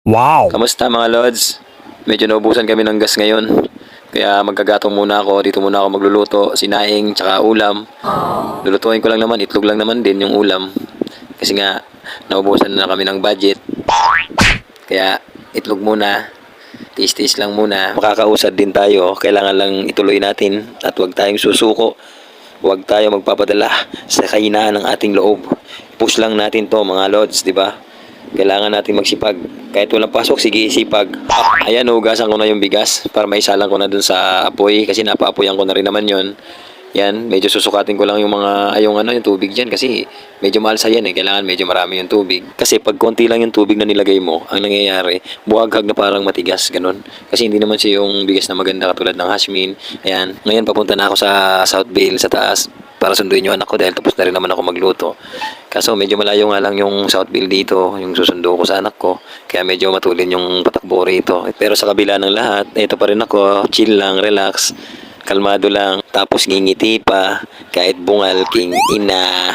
Wow! Kamusta mga lods? Medyo naubusan kami ng gas ngayon. Kaya magkagatong muna ako. Dito muna ako magluluto. Sinaing, tsaka ulam. Lulutuin ko lang naman. Itlog lang naman din yung ulam. Kasi nga, naubusan na kami ng budget. Kaya, itlog muna. Tiis-tiis lang muna. Makakausad din tayo. Kailangan lang ituloy natin. At huwag tayong susuko. Huwag tayo magpapadala sa kahinaan ng ating loob. Push lang natin to mga lods, di ba? Kailangan natin magsipag. Kahit walang pasok, sige sipag. Ayan, hugasan ko na yung bigas para maisalang ko na dun sa apoy kasi napaapoyan ko na rin naman yon. Yan, medyo susukatin ko lang yung mga yung tubig diyan kasi medyo mahal sa yan eh. Kailangan medyo marami yung tubig. Kasi pag konti lang yung tubig na nilagay mo, ang nangyayari, buhaghag na parang matigas, ganun. Kasi hindi naman siya yung bigas na maganda katulad ng Hasmin. Ayan, ngayon papunta na ako sa South Vale sa taas para sunduin yung anak ko dahil tapos na rin naman ako magluto. Kaso medyo malayo nga lang yung Southville dito, yung susundo ko sa anak ko. Kaya medyo matulin yung patakbo rito. Pero sa kabila ng lahat, ito pa rin ako, chill lang, relax, kalmado lang. Tapos ngingiti pa, kahit bungal king ina.